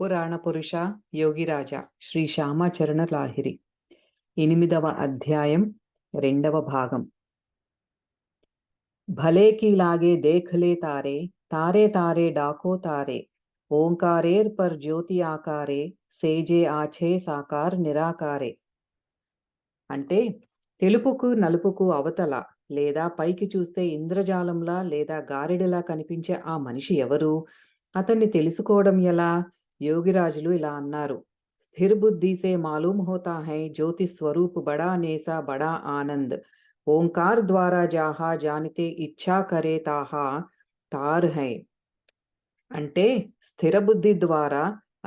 పురాణ పురుష యోగిరాజ శ్రీ శ్యామాచరణ లాహిరి 8వ అధ్యాయం 2వ భాగం. భలే కీ లాగే దేఖలే తారే తారే తారే డాకో తారే ఓంకారేర్ పర్ జ్యోతి ఆకారే సేజే ఆఛే సాకార్ నిరాకారే. అంటే తెలుపుకు నలుపుకు అవతల లేదా పైకి చూస్తే ఇంద్రజాలంలా లేదా గారెడిలా కనిపించే ఆ మనిషి ఎవరు? అతన్ని తెలుసుకోవడం ఎలా? యోగిరాజులు ఇలా అన్నారు. స్థిర్ బుద్ధి సే మాలూమ్ హోతా హై జ్యోతి స్వరూప్ బడా నేసా బడా ఆనంద్. ఓంకార్ ద్వారా జాహా జానితే ఇచ్ఛా కరే తాహా తార్ హై. అంటే స్థిర బుద్ధి ద్వారా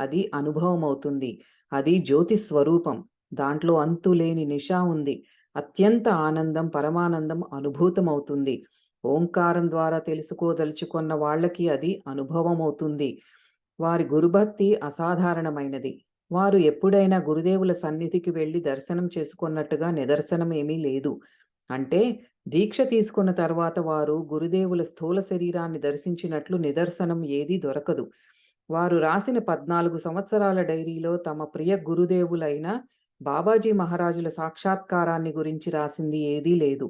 అది అనుభవం అవుతుంది. అది జ్యోతి స్వరూపం. దాంట్లో అంతులేని నిష ఉంది. అత్యంత ఆనందం, పరమానందం అనుభూతమవుతుంది. ఓంకారం ద్వారా తెలుసుకోదలుచుకున్న వాళ్ళకి అది అనుభవం అవుతుంది. వారి గురుభక్తి అసాధారణమైనది. వారు ఎప్పుడైనా గురుదేవుల సన్నిధికి వెళ్ళి దర్శనం చేసుకున్నట్టుగా నిదర్శనం ఏమీ లేదు. అంటే దీక్ష తీసుకున్న తర్వాత వారు గురుదేవుల స్థూల శరీరాన్ని దర్శించినట్లు నిదర్శనం ఏదీ దొరకదు. వారు రాసిన 14 సంవత్సరాల డైరీలో తమ ప్రియ గురుదేవులైన బాబాజీ మహారాజుల సాక్షాత్కారాన్ని గురించి రాసింది ఏదీ లేదు.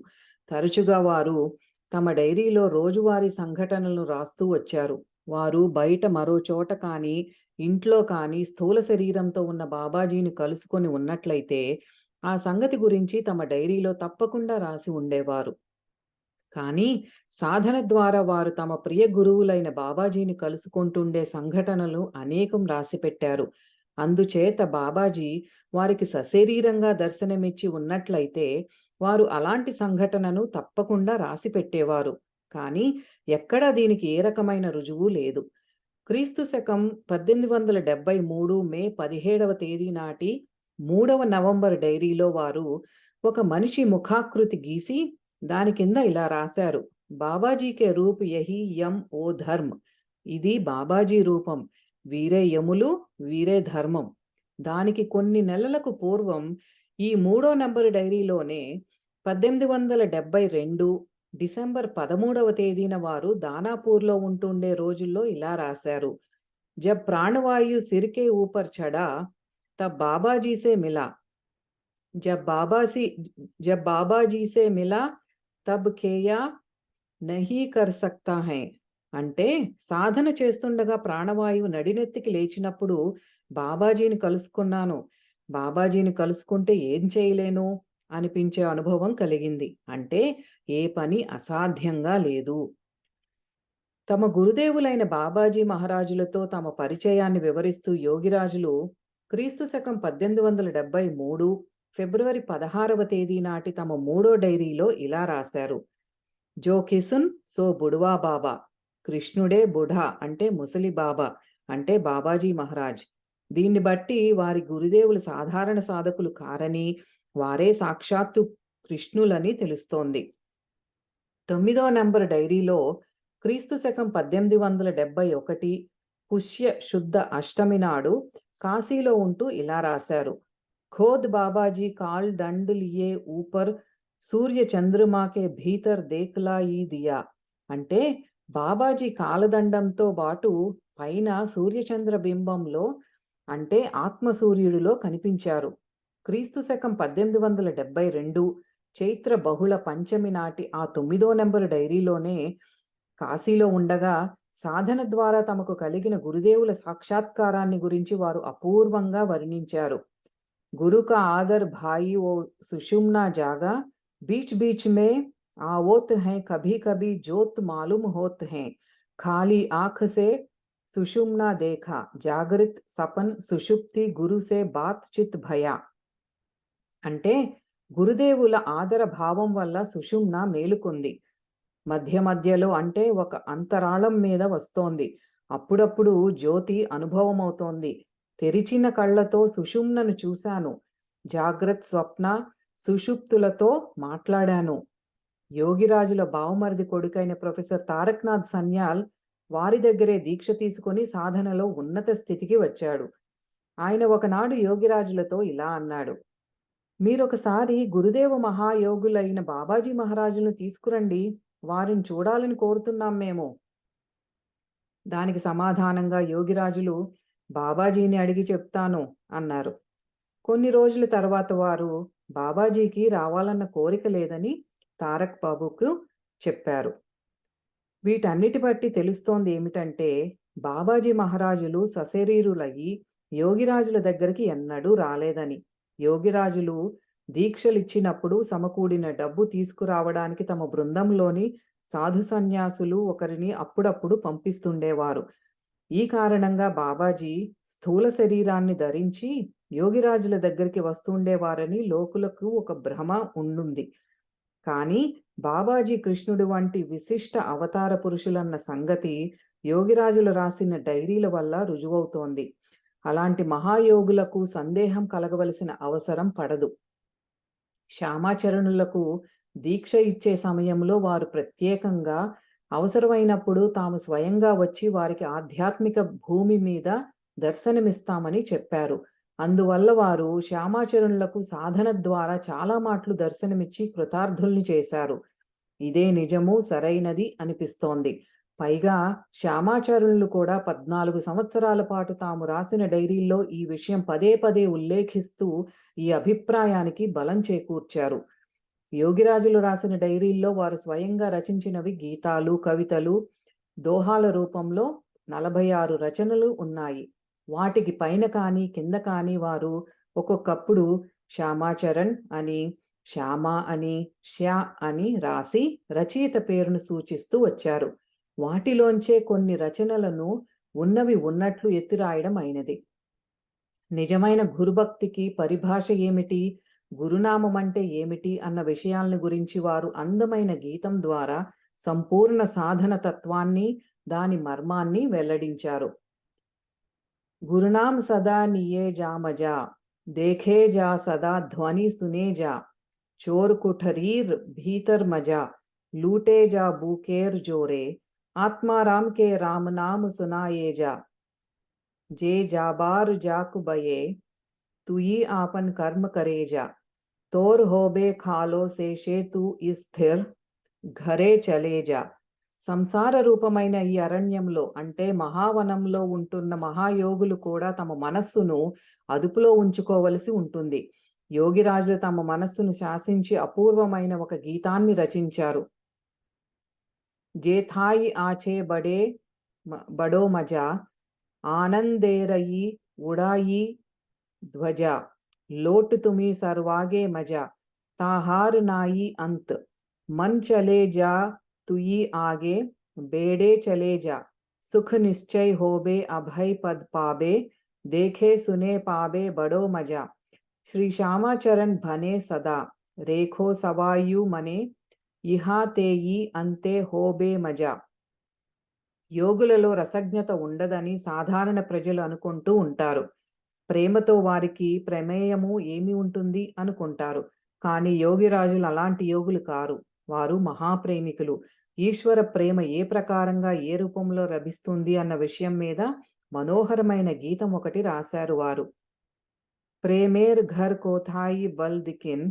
తరచుగా వారు తమ డైరీలో రోజువారీ సంఘటనలను రాస్తూ వచ్చారు. వారు బయట మరో చోట కానీ ఇంట్లో కానీ స్థూల శరీరంతో ఉన్న బాబాజీని కలుసుకొని ఉన్నట్లయితే ఆ సంగతి గురించి తమ డైరీలో తప్పకుండా రాసి ఉండేవారు. కానీ సాధన ద్వారా వారు తమ ప్రియ గురువులైన బాబాజీని కలుసుకుంటుండే సంఘటనలు అనేకం రాసిపెట్టారు. అందుచేత బాబాజీ వారికి సశరీరంగా దర్శనమిచ్చి ఉన్నట్లయితే వారు అలాంటి సంఘటనను తప్పకుండా రాసిపెట్టేవారు. కానీ ఎక్కడా దీనికి ఏ రకమైన రుజువు లేదు. క్రీస్తు శకం 1873 మే 17వ తేదీ నాటి 3వ నవంబర్ డైరీలో వారు ఒక మనిషి ముఖాకృతి గీసి దాని కింద ఇలా రాశారు. బాబాజీకే రూప్ యహీ యం ఓ ధర్మ్. ఇది బాబాజీ రూపం. వీరే యములు, వీరే ధర్మం. దానికి కొన్ని నెలలకు పూర్వం ఈ 3వ నంబరు డైరీలోనే 1872 డిసెంబర్ 13వ తేదీన వారు దానాపూర్లో ఉంటుండే రోజుల్లో ఇలా రాశారు. జబ్ ప్రాణవాయు సిర్కే ఊపర్ చడా తబ్ బాబాజీ సే మిలా. జబ్ బాబాజీ సే మిలా తబ్ కేయా నహీ కర్ సక్తా హై. అంటే సాధన చేస్తుండగా ప్రాణవాయువు నడినెత్తికి లేచినప్పుడు బాబాజీని కలుసుకున్నాను. బాబాజీని కలుసుకుంటే ఏం చేయలేను అనిపించే అనుభవం కలిగింది. అంటే ఏ పని అసాధ్యంగా లేదు. తమ గురుదేవులైన బాబాజీ మహారాజులతో తమ పరిచయాన్ని వివరిస్తూ యోగిరాజులు క్రీస్తు శకం 1873 ఫిబ్రవరి 16వ తేదీ నాటి తమ 3వ డైరీలో ఇలా రాశారు. జో కిసున్ సో బుడ్వా బాబా. కృష్ణుడే బుఢా అంటే ముసలి బాబా అంటే బాబాజీ మహారాజ్. దీన్ని బట్టి వారి గురుదేవులు సాధారణ సాధకులు కారని, వారే సాక్షాత్తు కృష్ణులని తెలుస్తోంది. 9వ నంబర్ డైరీలో క్రీస్తు శకం 1871 పుష్య శుద్ధ అష్టమి నాడు కాశీలో ఉంటూ ఇలా రాశారు. ఖోద్ బాబాజీ కాల్ దండ్ లియే ఊపర్ సూర్య చంద్రమాకే భీతర్ దేఖ్లా ఈ దియా. అంటే బాబాజీ కాలదండంతో పాటు పైన సూర్యచంద్ర బింబంలో అంటే ఆత్మసూర్యుడిలో కనిపించారు. క్రీస్తు శకం 1872 చైత్ర బహుళ పంచమి నాటి ఆ 9వ నంబరు డైరీలోనే కాశీలో ఉండగా సాధన ద్వారా తమకు కలిగిన గురుదేవుల సాక్షాత్కారాన్ని గురించి వారు అపూర్వంగా వర్ణించారు. గురుక ఆదర్ భాయి ఓ సుషుమ్నా జాగా బీచ్ బీచ్ మే आवोत हैं कभी कभी जोत मालूम होत हैं खाली आंख से सुषुम्ना देखा जागृत सपन सुषुप्ति गुरु से बातचित भया. అంటే గురుదేవుల ఆదర భావం వల్ల సుషుమ్న మేలుకొంది. మధ్య మధ్యలో అంటే ఒక అంతరాళం మీద వస్తోంది. అప్పుడప్పుడు జ్యోతి అనుభవమవుతోంది. తెరిచిన కళ్ళతో సుషుమ్నను చూశాను. జాగ్రత్త స్వప్న సుషుప్తులతో మాట్లాడాను. యోగిరాజుల బావమరిది కొడుకైన ప్రొఫెసర్ తారక్నాథ్ సన్యాల్ వారి దగ్గరే దీక్ష తీసుకొని సాధనలో ఉన్నత స్థితికి వచ్చాడు. ఆయన ఒకనాడు యోగిరాజులతో ఇలా అన్నాడు. మీరొకసారి గురుదేవ మహాయోగులైన బాబాజీ మహారాజులను తీసుకురండి. వారిని చూడాలని కోరుతున్నాం మేము. దానికి సమాధానంగా యోగిరాజులు బాబాజీని అడిగి చెప్తాను అన్నారు. కొన్ని రోజుల తర్వాత వారు బాబాజీకి రావాలన్న కోరిక లేదని తారక్ బాబుకు చెప్పారు. వీటన్నిటి బట్టి తెలుస్తోంది ఏమిటంటే, బాబాజీ మహారాజులు సశరీరులయ్యి యోగిరాజుల దగ్గరికి ఎన్నడూ రాలేదని. యోగిరాజులు దీక్షలిచ్చినప్పుడు సమకూడిన డబ్బు తీసుకురావడానికి తమ బృందంలోని సాధు సన్యాసులు ఒకరిని అప్పుడప్పుడు పంపిస్తుండేవారు. ఈ కారణంగా బాబాజీ స్థూల శరీరాన్ని ధరించి యోగిరాజుల దగ్గరికి వస్తుండేవారని లోకులకు ఒక భ్రమ ఉండుంది. కానీ బాబాజీ కృష్ణుడు వంటి విశిష్ట అవతార పురుషులన్న సంగతి యోగిరాజులు రాసిన డైరీల వల్ల రుజువవుతోంది. అలాంటి మహాయోగులకు సందేహం కలగవలసిన అవసరం పడదు. శ్యామాచరణులకు దీక్ష ఇచ్చే సమయంలో వారు ప్రత్యేకంగా అవసరమైనప్పుడు తాము స్వయంగా వచ్చి వారికి ఆధ్యాత్మిక భూమి మీద దర్శనమిస్తామని చెప్పారు. అందువల్ల వారు శ్యామాచరణులకు సాధన ద్వారా చాలా మాటలు దర్శనమిచ్చి కృతార్థుల్ని చేశారు. ఇదే నిజము, సరైనది అనిపిస్తోంది. పైగా శ్యామాచరణులు కూడా 14 సంవత్సరాల పాటు తాము రాసిన డైరీల్లో ఈ విషయం పదే పదే ఉల్లేఖిస్తూ ఈ అభిప్రాయానికి బలం చేకూర్చారు. యోగిరాజులు రాసిన డైరీల్లో వారు స్వయంగా రచించినవి గీతాలు, కవితలు, దోహాల రూపంలో 46 రచనలు ఉన్నాయి. వాటికి పైన కానీ కింద కానీ వారు ఒక్కొక్కప్పుడు శ్యామాచరణ్ అని, శ్యామ అని, శ్యా అని రాసి రచయిత పేరును సూచిస్తూ వచ్చారు. వాటిలోంచే కొన్ని రచనలను ఉన్నవి ఉన్నట్లు ఎత్తిరాయడం అయినది. నిజమైన గురుభక్తికి పరిభాష ఏమిటి, గురునామం అంటే ఏమిటి అన్న విషయాలను గురించి వారు అందమైన గీతం ద్వారా సంపూర్ణ సాధన తత్వాన్ని, దాని మర్మాన్ని వెల్లడించారు. గురునామ్ సదా నియే జా మజా, దేఖే జా సదా ధ్వని సునే జా, చోర్ కుఠరీర్ భీతర్ మజా, లూటే జా బూకేర్ జోరే, ఆత్మారాम के राम नाम सुनाए जा, जे जाबार जाकु बये, तुई आपन कर्म करे जा, तोर होबे खालो से तू स्थिर, घरे चले जा. సంసార రూపమైన ఈ అరణ్యంలో అంటే మహావనంలో ఉంటున్న మహాయోగులు కూడా తమ మనస్సును అదుపులో ఉంచుకోవలసి ఉంటుంది. యోగిరాజులు తమ మనస్సును శాసించి అపూర్వమైన ఒక గీతాన్ని రచించారు. जेथाई आछे बड़ो मजा, आनंदेरई उड़ाई ध्वजा, लोट तुम्ही सर्वागे मजा, ताहार नाई अंत, मन चले जा तुई आगे, बेड़े चले जा, सुख निश्चय होबे अभय पद पाबे, देखे सुने पाबे बड़ो मजा. श्री श्यामाचरण भने सदा, रेखो सवायु मने, ఇహాతేయి అంతే హోబే మజా. యోగులలో రసజ్ఞత ఉండదని సాధారణ ప్రజలు అనుకుంటూ ఉంటారు. ప్రేమతో వారికి ప్రమేయము ఏమి ఉంటుంది అనుకుంటారు. కానీ యోగిరాజులు అలాంటి యోగులు కారు. వారు మహాప్రేమికులు. ఈశ్వర ప్రేమ ఏ ప్రకారంగా ఏ రూపంలో లభిస్తుంది అన్న విషయం మీద మనోహరమైన గీతం ఒకటి రాశారు వారు. ప్రేమేర్ ఘర్ కోథాయి బల్ దికిన్,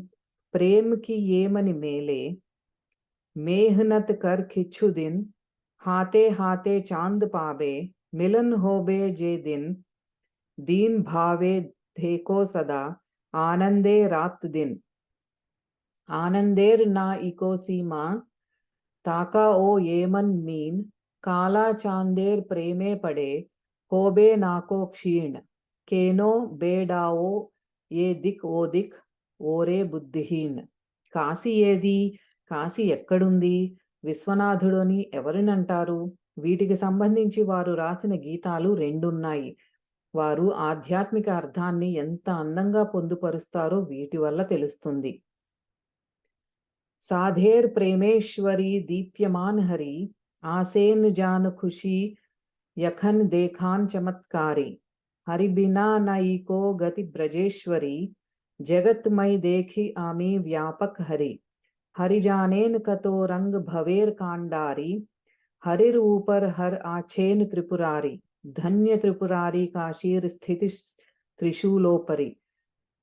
ప్రేమకి ఏమని మేలే, मेहनत कर खिच्छु दिन, हाथे हाथे चांद पावे, मिलन होबे जे दिन, दीन भावे देखो सदा, आनंदे रात दिन. आनंदेर ना इको सीमा, ताका ओ येमन मीन, काला चांदेर प्रेमे पड़े, होबे नाको क्षीण, केनो बेडाओ ये दिक ओ दिक, ओरे बुद्धिहीन. కాశీ ఏది, కాశీ ఎక్కడుంది, విశ్వనాథుడని ఎవరినంటారు? వీటికి సంబంధించి వారు రాసిన గీతాలు 2 ఉన్నాయి. వారు ఆధ్యాత్మిక అర్థాన్ని ఎంత అందంగా పొందుపరుస్తారో వీటి వల్ల తెలుస్తుంది. సాధేర్ ప్రేమేశ్వరి దీప్యమాన్ హరి, ఆసేన్ జాన్ ఖుషి యఖన్ దేఖాన్ చమత్కారి, హరి బినా నయికో గతి బ్రజేశ్వరి, జగత్ మై देखी आमी व्यापक हरि, हरि जानेन कतो रंग भवेर कांडारी, हरिर ऊपर हर आछेन त्रिपुरारी, धन्य त्रिपुरारी काशीर स्थिति त्रिशूलोपरि,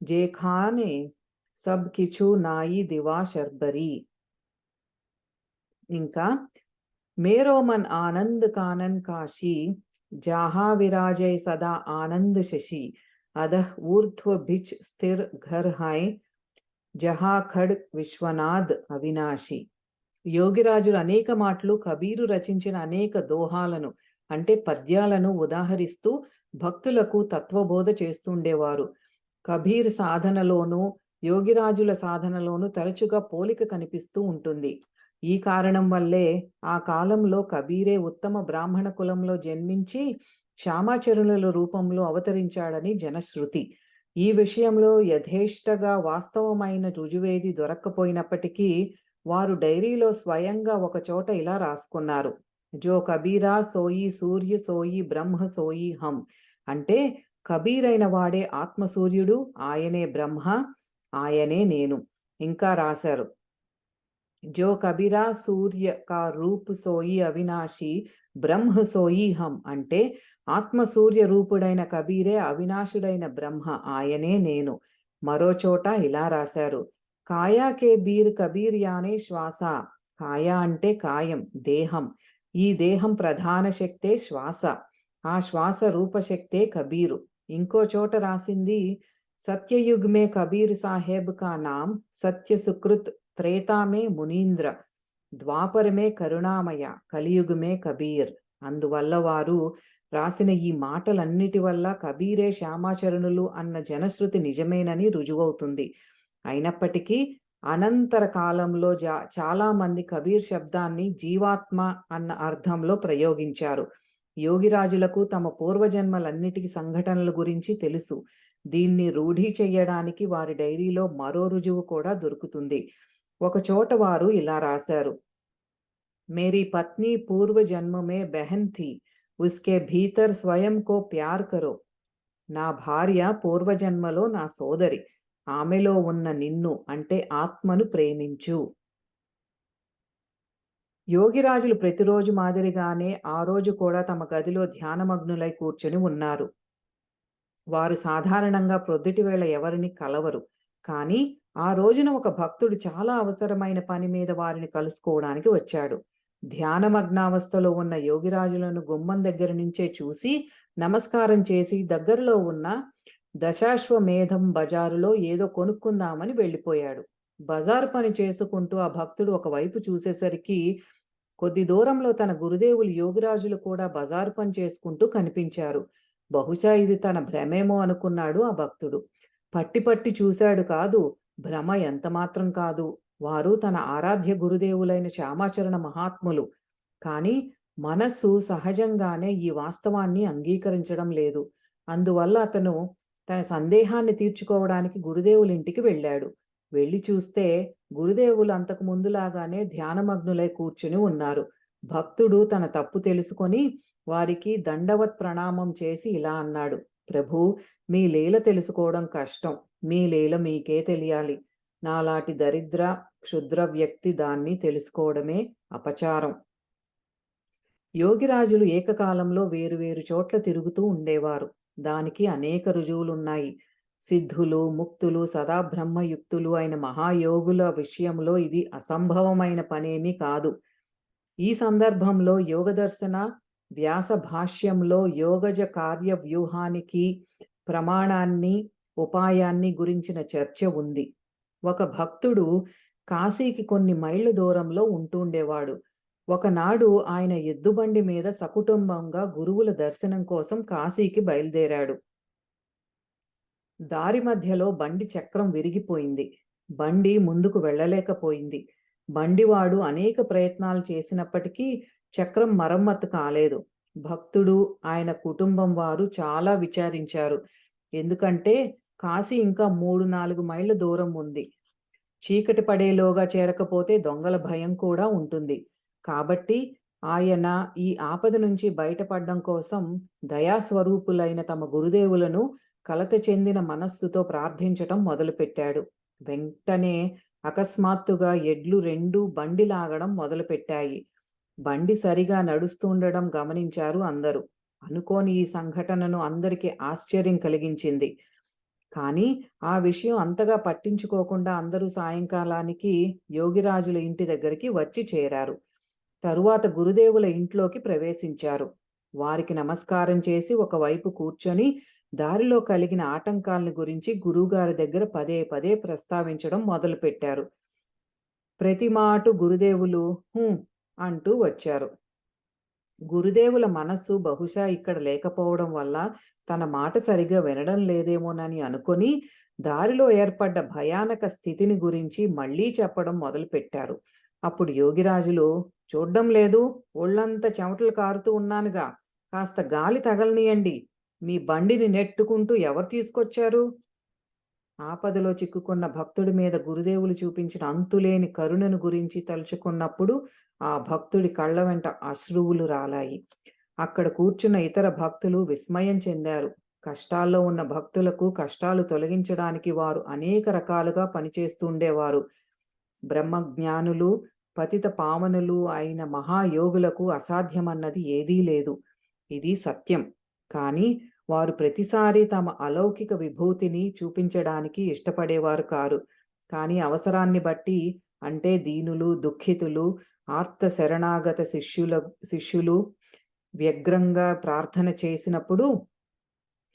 जे खाने सब किछु नाई दिवा शर्बरी. ఇంకా మేరో మన్ ఆనంద్ కానన్ కాశీ, जहाँ विराजय सदा आनंद शशि, अधः ऊर्ध्व भिच स्थिर घर हाय, జహా ఖడ్ విశ్వనాథ్ అవినాశి. యోగిరాజులు అనేక మాటలు కబీరు రచించిన అనేక దోహాలను అంటే పద్యాలను ఉదాహరిస్తూ భక్తులకు తత్వబోధ చేస్తుండేవారు. కబీర్ సాధనలోనూ యోగిరాజుల సాధనలోనూ తరచుగా పోలిక కనిపిస్తూ ఉంటుంది. ఈ కారణం వల్లే ఆ కాలంలో కబీరే ఉత్తమ బ్రాహ్మణ కులంలో జన్మించి శ్యామాచరణుల రూపంలో అవతరించాడని జనశ్రుతి. ఈ విషయంలో యథేష్టగా వాస్తవమైన రుజువేది దొరక్కపోయినప్పటికీ వారు డైరీలో స్వయంగా ఒక చోట ఇలా రాసుకున్నారు: జో కబీరా సోయి సూర్య సోయి బ్రహ్మ సోయి హం. అంటే కబీరైన వాడే ఆత్మసూర్యుడు, ఆయనే బ్రహ్మ, ఆయనే నేను. ఇంకా రాశారు: జో కబీరా సూర్య కా రూప్ సోయి అవినాశి బ్రహ్మ సోయి హం. అంటే ఆత్మసూర్య రూపుడైన కబీరే అవినాశుడైన బ్రహ్మ, ఆయనే నేను. మరో చోట ఇలా రాశారు: కాయా కే బీర్ కబీర్ యానే శ్వాస. కాయ అంటే కాయం, దేహం. ఈ దేహం ప్రధాన శక్తే శ్వాస, ఆ శ్వాస రూపశక్తే కబీరు. ఇంకో చోట రాసింది: సత్యయుగ్ మే కబీర్ సాహెబ్ కా నామ్, సత్య సుకృత్ త్రేతామే మునీంద్ర, ద్వాపరమే కరుణామయ, కలియుగమే కబీర్. అందువల్ల వారు రాసిన ఈ మాటలన్నిటి వల్ల కబీరే శ్యామాచరణులు అన్న జనశ్రుతి నిజమేనని రుజువవుతుంది. అయినప్పటికీ అనంతర కాలంలో చాలా మంది కబీర్ శబ్దాన్ని జీవాత్మ అన్న అర్థంలో ప్రయోగించారు. యోగిరాజులకు తమ పూర్వజన్మలన్నిటికీ సంఘటనల గురించి తెలుసు. దీన్ని రూఢీ చెయ్యడానికి వారి డైరీలో మరో రుజువు కూడా దొరుకుతుంది. ఒక చోట వారు ఇలా రాశారు: మేరీ పత్ని పూర్వ జన్మ మే బెహన్ థీ, ఉస్కే భీతర్ స్వయం కో ప్యార్ కరో. నా భార్య పూర్వజన్మలో నా సోదరి, ఆమెలో ఉన్న నిన్ను అంటే ఆత్మను ప్రేమించు. యోగిరాజులు ప్రతిరోజు మాదిరిగానే ఆ రోజు కూడా తమ గదిలో ధ్యానమగ్నులై కూర్చొని ఉన్నారు. వారు సాధారణంగా ప్రొద్దుటి వేళ ఎవరిని కలవరు. కానీ ఆ రోజున ఒక భక్తుడు చాలా అవసరమైన పని మీద వారిని కలుసుకోవడానికి వచ్చాడు. ధ్యానమగ్నావస్థలో ఉన్న యోగిరాజులను గుమ్మం దగ్గర నుంచే చూసి నమస్కారం చేసి దగ్గరలో ఉన్న దశాశ్వమేధం బజారులో ఏదో కొనుక్కుందామని వెళ్ళిపోయాడు. బజారు పని చేసుకుంటూ ఆ భక్తుడు ఒకవైపు చూసేసరికి కొద్ది దూరంలో తన గురుదేవులు యోగిరాజులు కూడా బజారు పని చేసుకుంటూ కనిపించారు. బహుశా ఇది తన భ్రమేమో అనుకున్నాడు ఆ భక్తుడు. పట్టి పట్టి చూశాడు కాదు, భ్రమ ఎంతమాత్రం కాదు. వారు తన ఆరాధ్య గురుదేవులైన శ్యామాచరణ మహాత్ములు. కానీ మనస్సు సహజంగానే ఈ వాస్తవాన్ని అంగీకరించడం లేదు. అందువల్ల అతను తన సందేహాన్ని తీర్చుకోవడానికి గురుదేవుల ఇంటికి వెళ్ళాడు. వెళ్ళి చూస్తే గురుదేవులు అంతకు ముందులాగానే ధ్యానమగ్నులై కూర్చుని ఉన్నారు. భక్తుడు తన తప్పు తెలుసుకొని వారికి దండవత్ ప్రణామం చేసి ఇలా అన్నాడు: ప్రభూ, మీ లీల తెలుసుకోవడం కష్టం. మీ లీల మీకే తెలియాలి. నాలాటి దరిద్ర క్షుద్ర వ్యక్తి దాన్ని తెలుసుకోవడమే అపచారం. యోగిరాజులు ఏకకాలంలో వేరువేరు చోట్ల తిరుగుతూ ఉండేవారు. దానికి అనేక రుజువులున్నాయి. సిద్ధులు, ముక్తులు, సదా బ్రహ్మయుక్తులు అయిన మహాయోగుల విషయంలో ఇది అసంభవమైన పనేమీ కాదు. ఈ సందర్భంలో యోగదర్శన వ్యాస భాష్యంలో యోగజ కార్య వ్యూహానికి ప్రమాణాన్ని, ఉపాయాన్ని గురించిన చర్చ ఉంది. ఒక భక్తుడు కాశీకి కొన్ని మైళ్ళ దూరంలో ఉంటుండేవాడు. ఒకనాడు ఆయన ఎద్దుబండి మీద సకుటుంబంగా గురువుల దర్శనం కోసం కాశీకి బయలుదేరాడు. దారి మధ్యలో బండి చక్రం విరిగిపోయింది. బండి ముందుకు వెళ్ళలేకపోయింది. బండివాడు అనేక ప్రయత్నాలు చేసినప్పటికీ చక్రం మరమ్మతు కాలేదు. భక్తుడు, ఆయన కుటుంబం వారు చాలా విచారించారు. ఎందుకంటే కాశీ ఇంకా 3-4 మైళ్ళ దూరం ఉంది. చీకటి పడేలోగా చేరకపోతే దొంగల భయం కూడా ఉంటుంది. కాబట్టి ఆయన ఈ ఆపద నుంచి బయటపడడం కోసం దయాస్వరూపులైన తమ గురుదేవులను కలత చెందిన మనస్సుతో ప్రార్థించటం మొదలుపెట్టాడు. వెంటనే అకస్మాత్తుగా ఎడ్లు 2 బండి లాగడం మొదలుపెట్టాయి. బండి సరిగా నడుస్తుండడం గమనించారు అందరూ. అనుకోని ఈ సంఘటనను అందరికీ ఆశ్చర్యం కలిగించింది. కానీ ఆ విషయం అంతగా పట్టించుకోకుండా అందరూ సాయంకాలానికి యోగిరాజుల ఇంటి దగ్గరికి వచ్చి చేరారు. తరువాత గురుదేవుల ఇంట్లోకి ప్రవేశించారు. వారికి నమస్కారం చేసి ఒకవైపు కూర్చొని దారిలో కలిగిన ఆటంకాలను గురించి గురువుగారి దగ్గర పదే పదే ప్రస్తావించడం మొదలుపెట్టారు. ప్రతి మాటు గురుదేవులు అంటూ వచ్చారు. గురుదేవుల మనస్సు బహుశా ఇక్కడ లేకపోవడం వల్ల తన మాట సరిగా వినడం లేదేమోనని అనుకొని దారిలో ఏర్పడ్డ భయానక స్థితిని గురించి మళ్ళీ చెప్పడం మొదలుపెట్టారు. అప్పుడు యోగిరాజులు, చూడ్డం లేదు, ఒళ్ళంతా చెమటలు కారుతూ ఉన్నానుగా, కాస్త గాలి తగలనీయండి, మీ బండిని నెట్టుకుంటూ ఎవరు తీసుకొచ్చారు? ఆపదలో చిక్కుకున్న భక్తుడి మీద గురుదేవులు చూపించిన అంతులేని కరుణను గురించి తలుచుకున్నప్పుడు ఆ భక్తుడి కళ్ళ వెంట అశ్రువులు రాలాయి. అక్కడ కూర్చున్న ఇతర భక్తులు విస్మయం చెందారు. కష్టాల్లో ఉన్న భక్తులకు కష్టాలు తొలగించడానికి వారు అనేక రకాలుగా పనిచేస్తుండేవారు. బ్రహ్మజ్ఞానులు, పతిత పావనులు అయిన మహాయోగులకు అసాధ్యమన్నది ఏదీ లేదు. ఇది సత్యం. కానీ వారు ప్రతిసారి తమ అలౌకిక విభూతిని చూపించడానికి ఇష్టపడేవారు కారు. కానీ అవసరాన్ని బట్టి, అంటే దీనులు, దుఃఖితులు, ఆర్త శరణాగత శిష్యులు వ్యగ్రంగా ప్రార్థన చేసినప్పుడు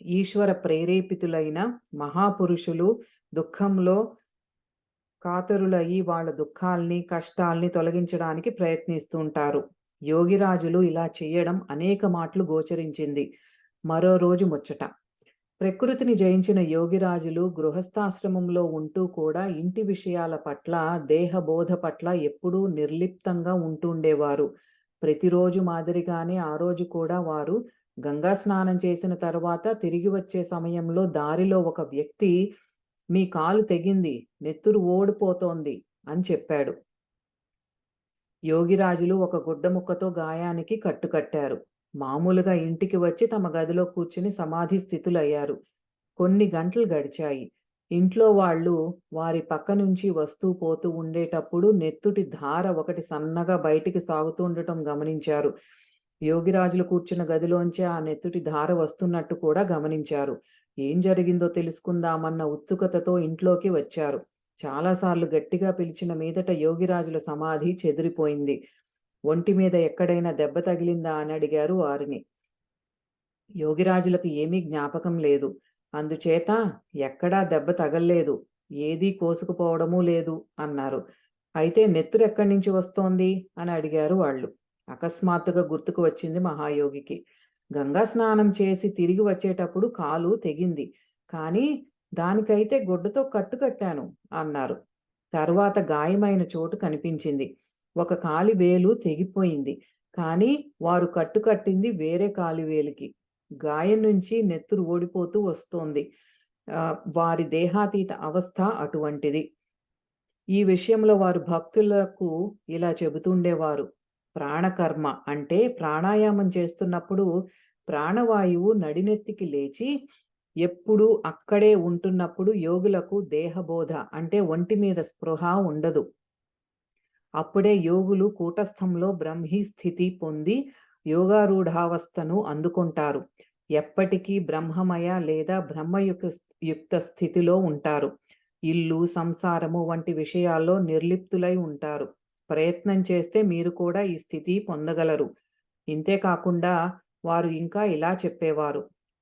ఈశ్వర ప్రేరేపితులైన మహాపురుషులు దుఃఖంలో కాతరులయ్యి వాళ్ళ దుఃఖాల్ని, కష్టాల్ని తొలగించడానికి ప్రయత్నిస్తుంటారు. యోగిరాజులు ఇలా చేయడం అనేక మాటలు గోచరించింది. మరో రోజు ముచ్చట. ప్రకృతిని జయించిన యోగిరాజులు గృహస్థాశ్రమంలో ఉంటూ కూడా ఇంటి విషయాల పట్ల, దేహబోధ పట్ల ఎప్పుడూ నిర్లిప్తంగా ఉంటుండేవారు. ప్రతిరోజు మాదిరిగానే ఆ రోజు కూడా వారు గంగా స్నానం చేసిన తర్వాత తిరిగి వచ్చే సమయంలో దారిలో ఒక వ్యక్తి, మీ కాలు తెగింది, నెత్తురు ఓడిపోతోంది అని చెప్పాడు. యోగిరాజులు ఒక గుడ్డ ముక్కతో గాయానికి కట్టుకట్టారు. మామూలుగా ఇంటికి వచ్చి తమ గదిలో కూర్చుని సమాధి స్థితులయ్యారు. కొన్ని గంటలు గడిచాయి. ఇంట్లో వాళ్ళు వారి పక్క నుంచి వస్తూ పోతూ ఉండేటప్పుడు నెత్తుటి ధార ఒకటి సన్నగా బయటికి సాగుతూ ఉండటం గమనించారు. యోగిరాజులు కూర్చున్న గదిలోంచి ఆ నెత్తుటి ధార వస్తున్నట్టు కూడా గమనించారు. ఏం జరిగిందో తెలుసుకుందామన్న ఉత్సుకతతో ఇంట్లోకి వచ్చారు. చాలాసార్లు గట్టిగా పిలిచిన మీదట యోగిరాజుల సమాధి చెదిరిపోయింది. ఒంటి మీద ఎక్కడైనా దెబ్బ తగిలిందా అని అడిగారు వారిని. యోగిరాజులకు ఏమీ జ్ఞాపకం లేదు. అందుచేత ఎక్కడా దెబ్బ తగల్లేదు, ఏదీ కోసుకుపోవడమూ లేదు అన్నారు. అయితే నెత్తురెక్కడి నుంచి వస్తోంది అని అడిగారు వాళ్ళు. అకస్మాత్తుగా గుర్తుకు వచ్చింది మహాయోగికి. గంగా స్నానం చేసి తిరిగి వచ్చేటప్పుడు కాలు తెగింది, కానీ దానికైతే గుడ్డతో కట్టుకట్టాను అన్నారు. తరువాత గాయమైన చోటు కనిపించింది. ఒక కాలి వేలు తెగిపోయింది, కానీ వారు కట్టుకట్టింది వేరే కాలివేలికి. గాయం నుంచి నెత్తురు ఓడిపోతూ వస్తోంది. వారి దేహాతీత అవస్థ అటువంటిది. ఈ విషయంలో వారు భక్తులకు ఇలా చెబుతుండేవారు. ప్రాణకర్మ అంటే ప్రాణాయామం చేస్తున్నప్పుడు ప్రాణవాయువు నడినెత్తికి లేచి ఎప్పుడూ అక్కడే ఉంటున్నప్పుడు యోగులకు దేహబోధ అంటే ఒంటి మీద స్పృహ ఉండదు. అప్పుడే యోగులు కూటస్థంలో బ్రహ్మీ స్థితి పొంది యోగారూఢావస్థను అందుకుంటారు. ఎప్పటికీ బ్రహ్మమయ లేదా బ్రహ్మయుక్త స్థితిలో ఉంటారు. ఇల్లు, సంసారము వంటి విషయాల్లో నిర్లిప్తులై ఉంటారు. ప్రయత్నం చేస్తే మీరు కూడా ఈ స్థితి పొందగలరు. ఇంతేకాకుండా వారు ఇంకా ఇలా చెప్పేవారు.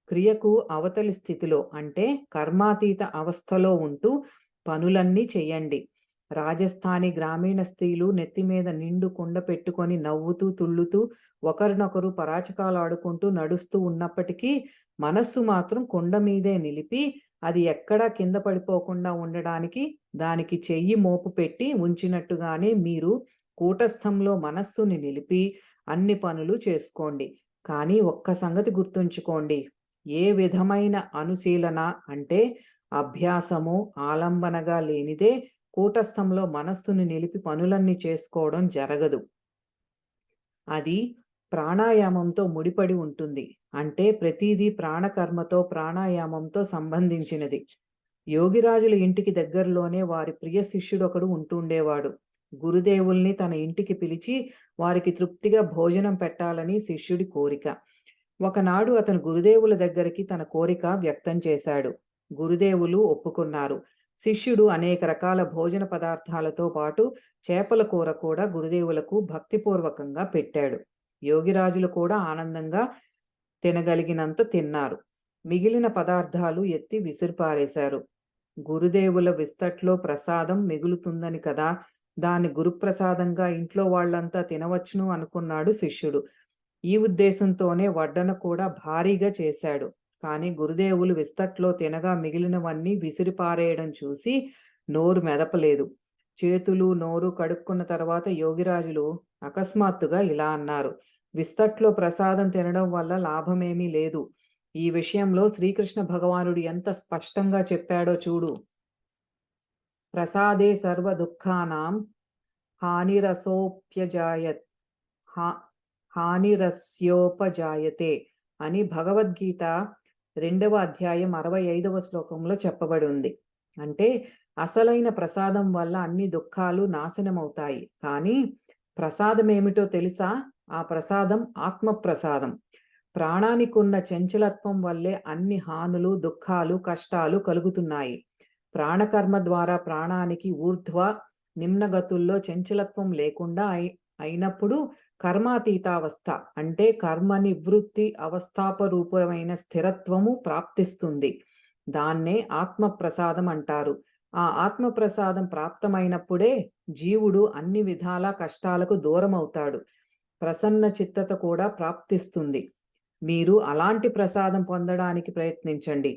క్రియకు అవతలి స్థితిలో అంటే కర్మాతీత అవస్థలో ఉంటూ పనులన్నీ చెయ్యండి. రాజస్థానీ గ్రామీణ స్త్రీలు నెత్తిమీద నిండు కుండ పెట్టుకొని నవ్వుతూ తుళ్ళుతూ ఒకరినొకరు పరాచకాలాడుకుంటూ నడుస్తూ ఉన్నప్పటికీ మనస్సు మాత్రం కుండ మీదే నిలిపి అది ఎక్కడా కింద పడిపోకుండా ఉండడానికి దానికి చెయ్యి మోపు పెట్టి ఉంచినట్టుగానే మీరు కూటస్థంలో మనస్సుని నిలిపి అన్ని పనులు చేసుకోండి. కానీ ఒక్క సంగతి గుర్తుంచుకోండి, ఏ విధమైన అనుశీలన అంటే అభ్యాసము ఆలంబనగా లేనిదే కూటస్థంలో మనస్సును నిలిపి పనులన్నీ చేసుకోవడం జరగదు. అది ప్రాణాయామంతో ముడిపడి ఉంటుంది. అంటే ప్రతిదీ ప్రాణకర్మతో, ప్రాణాయామంతో సంబంధించినది. యోగిరాజుల ఇంటికి దగ్గరలోనే వారి ప్రియ శిష్యుడొకడు ఉంటుండేవాడు. గురుదేవుల్ని తన ఇంటికి పిలిచి వారికి తృప్తిగా భోజనం పెట్టాలని శిష్యుడి కోరిక. ఒకనాడు అతను గురుదేవుల దగ్గరికి తన కోరిక వ్యక్తం చేశాడు. గురుదేవులు ఒప్పుకున్నారు. శిష్యుడు అనేక రకాల భోజన పదార్థాలతో పాటు చేపల కూర కూడా గురుదేవులకు భక్తిపూర్వకంగా పెట్టాడు. యోగిరాజులు కూడా ఆనందంగా తినగలిగినంత తిన్నారు. మిగిలిన పదార్థాలు ఎత్తి విసిరిపారేశారు. గురుదేవుల విస్తట్లో ప్రసాదం మిగులుతుందని కదా దాన్ని గురుప్రసాదంగా ఇంట్లో వాళ్ళంతా తినవచ్చును అనుకున్నాడు శిష్యుడు. ఈ ఉద్దేశంతోనే వడ్డన కూడా భారీగా చేశాడు. కానీ గురుదేవులు విస్తట్లో తినగా మిగిలినవన్నీ విసిరిపారేయడం చూసి నోరు మెదపలేదు. చేతులు నోరు కడుక్కున్న తర్వాత యోగిరాజులు అకస్మాత్తుగా ఇలా అన్నారు: విస్తట్లో ప్రసాదం తినడం వల్ల లాభమేమీ లేదు. ఈ విషయంలో శ్రీకృష్ణ భగవానుడు ఎంత స్పష్టంగా చెప్పాడో చూడు. ప్రసాదే సర్వ దుఃఖానాం హానిరసోప్యజాయత్ హానిరస్యోపజాయతే అని భగవద్గీత 2వ అధ్యాయం 65వ శ్లోకంలో చెప్పబడి ఉంది. అంటే అసలైన ప్రసాదం వల్ల అన్ని దుఃఖాలు నాశనమవుతాయి. కానీ ప్రసాదం ఏమిటో తెలుసా? ఆ ప్రసాదం ఆత్మప్రసాదం. ప్రాణానికున్న చంచలత్వం వల్లే అన్ని హానులు, దుఃఖాలు, కష్టాలు కలుగుతున్నాయి. ప్రాణకర్మ ద్వారా ప్రాణానికి ఊర్ధ్వ నిమ్నగతుల్లో చంచలత్వం లేకుండా అయినప్పుడు కర్మాతీతావస్థ అంటే కర్మ నివృత్తి అవస్థాపరూపమైన స్థిరత్వము ప్రాప్తిస్తుంది. దాన్నే ఆత్మప్రసాదం అంటారు. ఆ ఆత్మప్రసాదం ప్రాప్తమైనప్పుడే జీవుడు అన్ని విధాల కష్టాలకు దూరమవుతాడు. ప్రసన్న చిత్తత కూడా ప్రాప్తిస్తుంది. మీరు అలాంటి ప్రసాదం పొందడానికి ప్రయత్నించండి.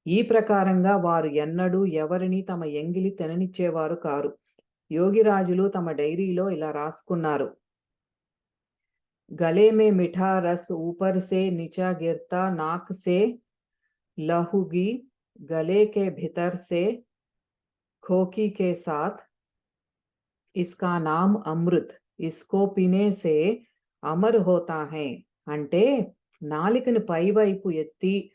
ఈ ప్రకారంగా వారు ఎన్నడూ ఎవరిని తమ ఎంగిలి తిననిచ్చేవారు కారు. యోగిరాజులు తమ డైరీలో ఇలా రాసుకున్నారు: गले में मीठा रस ऊपर से नीचा गिरता नाक से लहूगी, गले के भीतर से खोखी के साथ, इसका नाम अमृत, इसको पीने से అమర్ హోతా హై. అంటే నాలికని పైవైపు ఎత్తి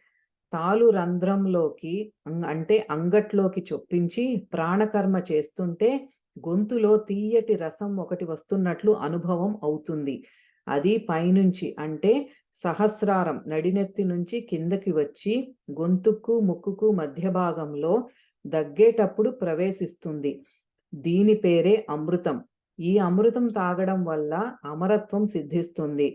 తాలు రంధ్రంలోకి అంటే అంగట్లోకి చొప్పించి ప్రాణకర్మ చేస్తుంటే గొంతులో తీయటి రసం ఒకటి వస్తున్నట్లు అనుభవం అవుతుంది. అది పైనుంచి అంటే సహస్రారం నడినెత్తి నుంచి కిందకి వచ్చి గొంతుకు ముక్కుకు మధ్య భాగంలో దగ్గేటప్పుడు ప్రవేశిస్తుంది. దీని పేరే అమృతం. ఈ అమృతం తాగడం వల్ల అమరత్వం సిద్ధిస్తుంది.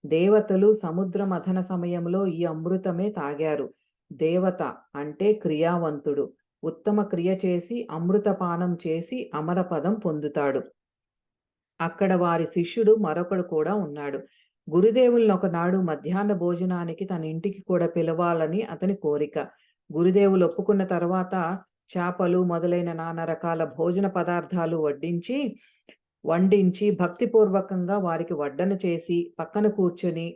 దేవతలు సముద్ర మథన సమయంలో ఈ అమృతమే తాగారు. దేవత అంటే క్రియావంతుడు. ఉత్తమ క్రియ చేసి అమృతపానం చేసి అమరపదం పొందుతాడు. అక్కడ వారి శిష్యుడు మరొకడు కూడా ఉన్నాడు. గురుదేవుల్ని ఒకనాడు మధ్యాహ్న భోజనానికి తన ఇంటికి కూడా పిలవాలని అతని కోరిక. గురుదేవులు ఒప్పుకున్న తర్వాత చేపలు మొదలైన నానా రకాల భోజన పదార్థాలు వండించి భక్తిపూర్వకంగా వారికి వడ్డన చేసి పక్కన కూర్చొని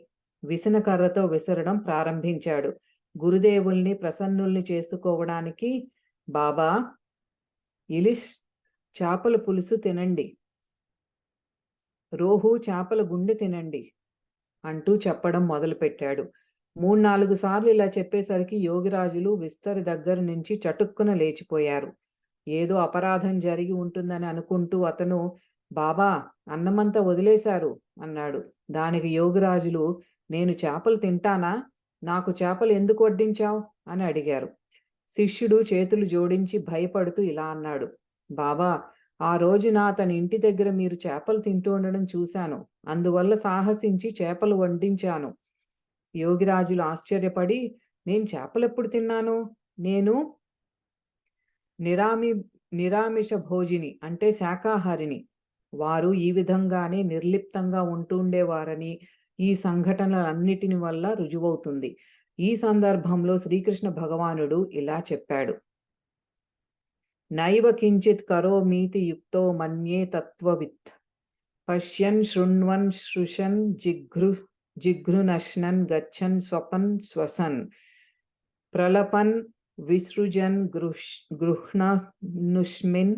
విసనకర్రతో విసరడం ప్రారంభించాడు. గురుదేవుల్ని ప్రసన్నుల్ని చేసుకోవడానికి, బాబా ఇలిష్ చేపల పులుసు తినండి, రోహు చేపల గుండె తినండి అంటూ చెప్పడం మొదలుపెట్టాడు. 3-4 సార్లు ఇలా చెప్పేసరికి యోగిరాజులు విస్తరి దగ్గర నుంచి చటుక్కున లేచిపోయారు. ఏదో అపరాధం జరిగి ఉంటుందని అనుకుంటూ అతను, బాబా అన్నమంతా వదిలేశారు అన్నాడు. దానికి యోగిరాజులు, నేను చేపలు తింటానా? నాకు చేపలు ఎందుకు వడ్డించావు అని అడిగారు. శిష్యుడు చేతులు జోడించి భయపడుతూ ఇలా అన్నాడు: బాబా, ఆ రోజున అతని ఇంటి దగ్గర మీరు చేపలు తింటూ ఉండడం చూశాను. అందువల్ల సాహసించి చేపలు వడ్డించాను. యోగిరాజులు ఆశ్చర్యపడి, నేను చేపలెప్పుడు తిన్నాను? నేను నిరామిష భోజిని అంటే శాకాహారిని. వారు ఈ విధంగానే నిర్లిప్తంగా ఉంటుండేవారని ఈ సంఘటనలన్నిటిని వల్ల రుజువవుతుంది. ఈ సందర్భంలో శ్రీకృష్ణ భగవానుడు ఇలా చెప్పాడు: నైవ కించిత్ కరోమీతి యుక్తో మన్యే తత్వవిత్, పశ్యన్ శృణ్వన్ శృశన్ జిఘ్రునశ్నన్ గచ్చన్ స్వపన్ శ్వసన్, ప్రలపన్ విసృజన్ గృహ్ణనుష్మిన్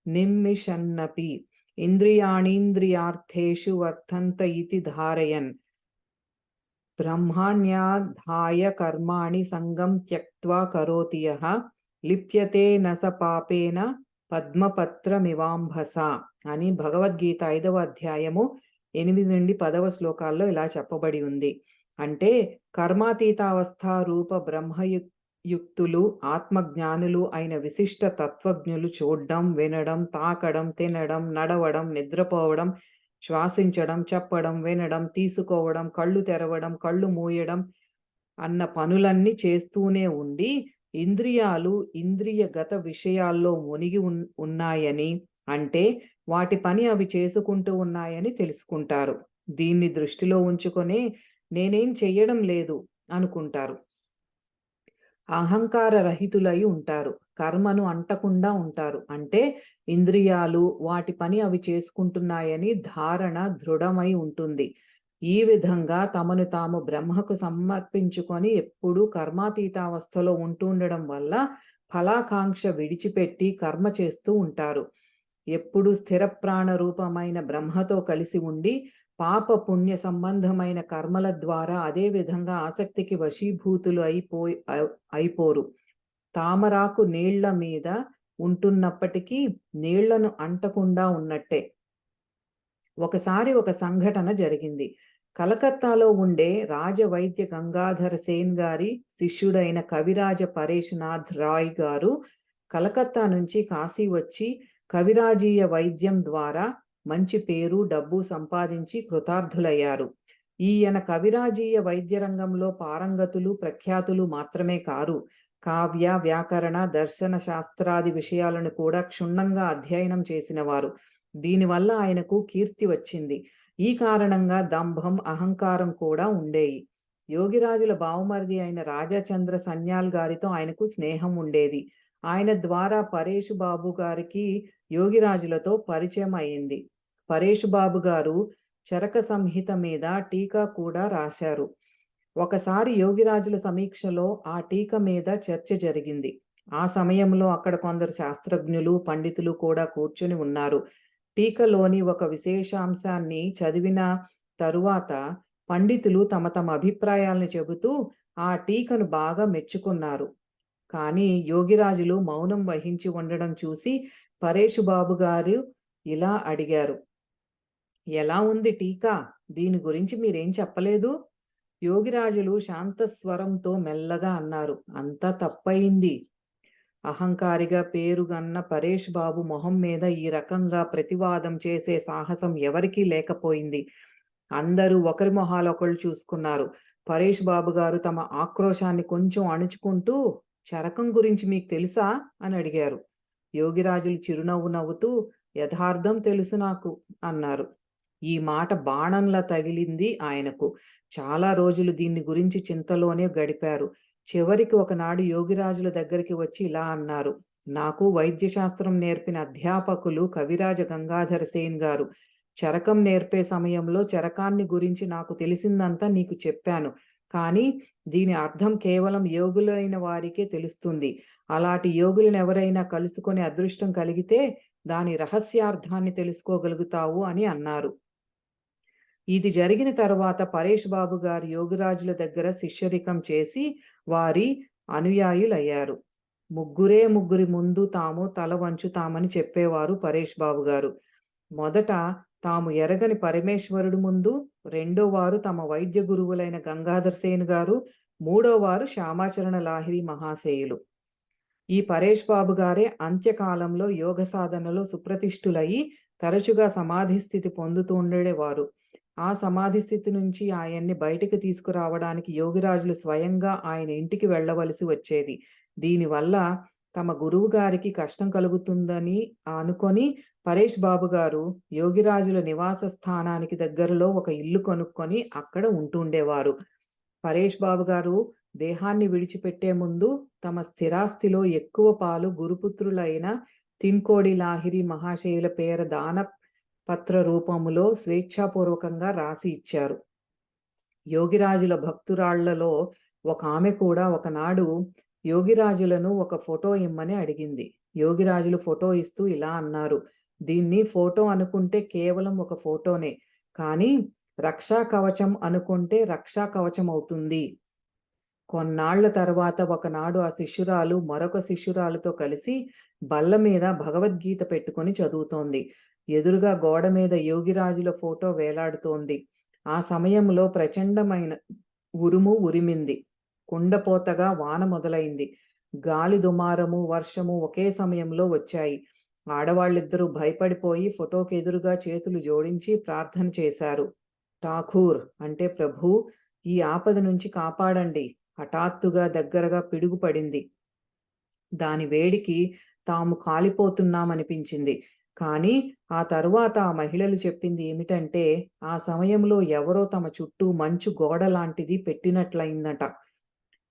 నిమ్మిషన్నపి, ఇంద్రియాణీంద్రియార్థేషు వర్తంత ఇతి ధారయన్, బ్రహ్మాణ్యాధాయ కర్మాణి సంగం త్యక్త్వా కరోతి యః లిప్యతే నస పాపేన పద్మపత్రమివాంభస అని భగవద్గీత 5వ అధ్యాయము 8 నుండి 10వ శ్లోకాల్లో ఇలా చెప్పబడి ఉంది. అంటే కర్మాతీతావస్థ రూప బ్రహ్మయుక్తులు ఆత్మజ్ఞానులు అయిన విశిష్ట తత్వజ్ఞులు చూడడం, వినడం, తాకడం, తినడం, నడవడం, నిద్రపోవడం శ్వాసించడం, చెప్పడం, వినడం, తీసుకోవడం, కళ్ళు తెరవడం, కళ్ళు మూయడం అన్న పనులన్నీ చేస్తూనే ఉండి, ఇంద్రియాలు ఇంద్రియగత విషయాల్లో మునిగి ఉన్నాయని, అంటే వాటి పని అవి చేసుకుంటూ ఉన్నాయని తెలుసుకుంటారు. దీన్ని దృష్టిలో ఉంచుకొనే నేనేం చెయ్యడం లేదు అనుకుంటారు. అహంకార రహితులై ఉంటారు. కర్మను అంటకుండా ఉంటారు. అంటే ఇంద్రియాలు వాటి పని అవి చేసుకుంటున్నాయని ధారణ దృఢమై ఉంటుంది. ఈ విధంగా తమను తాము బ్రహ్మకు సమర్పించుకొని ఎప్పుడూ కర్మాతీతావస్థలో ఉంటుండడం వల్ల ఫలాకాంక్ష విడిచిపెట్టి కర్మ చేస్తూ ఉంటారు. ఎప్పుడూ స్థిర ప్రాణ రూపమైన బ్రహ్మతో కలిసి ఉండి పాప పుణ్య సంబంధమైన కర్మల ద్వారా అదే విధంగా ఆసక్తికి వశీభూతులు అయిపోరు. తామరాకు నీళ్ల మీద ఉంటున్నప్పటికీ నీళ్లను అంటకుండా ఉన్నట్టే. ఒకసారి ఒక సంఘటన జరిగింది. కలకత్తాలో ఉండే రాజవైద్య గంగాధర సేన్ గారి శిష్యుడైన కవిరాజ పరేశనాథ్ రాయ్ గారు కలకత్తా నుంచి కాశీ వచ్చి కవిరాజీయ వైద్యం ద్వారా మంచి పేరు, డబ్బు సంపాదించి కృతార్థులయ్యారు. ఈయన కవిరాజీయ వైద్య రంగంలో పారంగతులు, ప్రఖ్యాతులు మాత్రమే కారు. కావ్య, వ్యాకరణ, దర్శన శాస్త్రాది విషయాలను కూడా క్షుణ్ణంగా అధ్యయనం చేసినవారు. దీనివల్ల ఆయనకు కీర్తి వచ్చింది. ఈ కారణంగా దంభం, అహంకారం కూడా ఉండేవి. యోగిరాజుల బావమరిది అయిన రాజాచంద్ర సన్యాల్ గారితో ఆయనకు స్నేహం ఉండేది. ఆయన ద్వారా పరేషు బాబు గారికి యోగిరాజులతో పరిచయం అయింది. పరేషు బాబు గారు చరక సంహిత మీద టీకా కూడా రాశారు. ఒకసారి యోగిరాజుల సమీక్షలో ఆ టీక మీద చర్చ జరిగింది. ఆ సమయంలో అక్కడ కొందరు శాస్త్రజ్ఞులు, పండితులు కూడా కూర్చుని ఉన్నారు. టీకలోని ఒక విశేషాంశాన్ని చదివిన తరువాత పండితులు తమ తమ అభిప్రాయాలను చెబుతూ ఆ టీకను బాగా మెచ్చుకున్నారు. కానీ యోగిరాజులు మౌనం వహించి ఉండడం చూసి పరేషు బాబు గారు ఇలా అడిగారు, ఎలా ఉంది టీకా? దీని గురించి మీరేం చెప్పలేదు? యోగిరాజులు శాంత స్వరంతో మెల్లగా అన్నారు, అంతా తప్పయింది. అహంకారిగా పేరుగన్న పరేష్ బాబు మొహం మీద ఈ రకంగా ప్రతివాదం చేసే సాహసం ఎవరికీ లేకపోయింది. అందరూ ఒకరి మొహాలొకళ్ళు చూసుకున్నారు. పరేష్ బాబు గారు తమ ఆక్రోశాన్ని కొంచెం అణుచుకుంటూ, చరకం గురించి మీకు తెలుసా అని అడిగారు. యోగిరాజులు చిరునవ్వు నవ్వుతూ, యథార్థం తెలుసు నాకు అన్నారు. ఈ మాట బాణంలా తగిలింది ఆయనకు. చాలా రోజులు దీన్ని గురించి చింతలోనే గడిపారు. చివరికి ఒకనాడు యోగిరాజుల దగ్గరికి వచ్చి ఇలా అన్నారు, నాకు వైద్యశాస్త్రం నేర్పిన అధ్యాపకులు కవిరాజ గంగాధర సేన్ గారు. చరకం నేర్పే సమయంలో చరకాన్ని గురించి నాకు తెలిసిందంతా నీకు చెప్పాను. కానీ దీని అర్థం కేవలం యోగులైన వారికే తెలుస్తుంది. అలాంటి యోగులను ఎవరైనా కలుసుకొని అదృష్టం కలిగితే దాని రహస్యార్థాన్ని తెలుసుకోగలుగుతావు అని అన్నారు. ఇది జరిగిన తర్వాత పరేష్ బాబు గారు యోగిరాజుల దగ్గర శిష్యరికం చేసి వారి అనుయాయులయ్యారు. ముగ్గురి ముందు తాము తల వంచుతామని చెప్పేవారు పరేష్ బాబు గారు. మొదట తాము ఎరగని పరమేశ్వరుడు ముందు, రెండో వారు తమ వైద్య గురువులైన గంగాధర్ సేన్ గారు, మూడో వారు శ్యామాచరణ లాహిరి మహాశయులు. ఈ పరేష్ బాబు గారే అంత్యకాలంలో యోగ సాధనలో సుప్రతిష్ఠులయ్యి తరచుగా సమాధి స్థితి పొందుతూ ఉండేవారు. ఆ సమాధి స్థితి నుంచి ఆయన్ని బయటికి తీసుకురావడానికి యోగిరాజులు స్వయంగా ఆయన ఇంటికి వెళ్ళవలసి వచ్చేది. దీనివల్ల తమ గురువు గారికి కష్టం కలుగుతుందని అనుకొని పరేష్ బాబు గారు యోగిరాజుల నివాస స్థానానికి దగ్గరలో ఒక ఇల్లు కొనుక్కొని అక్కడ ఉంటుండేవారు. పరేష్ బాబు గారు దేహాన్ని విడిచిపెట్టే ముందు తమ స్థిరాస్తిలో ఎక్కువ పాలు గురుపుత్రులైన తిన్కోడి లాహిరి మహాశయుల పేర దాన పత్ర రూపములో స్వేచ్ఛాపూర్వకంగా రాసి ఇచ్చారు. యోగిరాజుల భక్తురాళ్లలో ఒక ఆమె కూడా ఒకనాడు యోగిరాజులను ఒక ఫోటో ఇమ్మని అడిగింది. యోగిరాజులు ఫోటో ఇస్తూ ఇలా అన్నారు, దీన్ని ఫోటో అనుకుంటే కేవలం ఒక ఫోటోనే, కానీ రక్షా కవచం అనుకుంటే రక్షా కవచం అవుతుంది. కొన్నాళ్ల తర్వాత ఒకనాడు ఆ శిష్యురాలు మరొక శిష్యురాలతో కలిసి బల్ల మీద భగవద్గీత పెట్టుకుని చదువుతోంది. ఎదురుగా గోడ మీద యోగిరాజుల ఫోటో వేలాడుతోంది. ఆ సమయంలో ప్రచండమైన ఉరుము ఉరిమింది. కుండపోతగా వాన మొదలైంది. గాలి దుమారము, వర్షము ఒకే సమయంలో వచ్చాయి. ఆడవాళ్ళిద్దరూ భయపడిపోయి ఫోటోకి ఎదురుగా చేతులు జోడించి ప్రార్థన చేశారు. ఠాకూర్ అంటే ప్రభూ, ఈ ఆపద నుంచి కాపాడండి. హఠాత్తుగా దగ్గరగా పిడుగు పడింది. దాని వేడికి తాము కాలిపోతున్నామనిపించింది. కానీ ఆ తరువాత ఆ మహిళలు చెప్పింది ఏమిటంటే, ఆ సమయంలో ఎవరో తమ చుట్టూ మంచు గోడ లాంటిది పెట్టినట్లయిందట.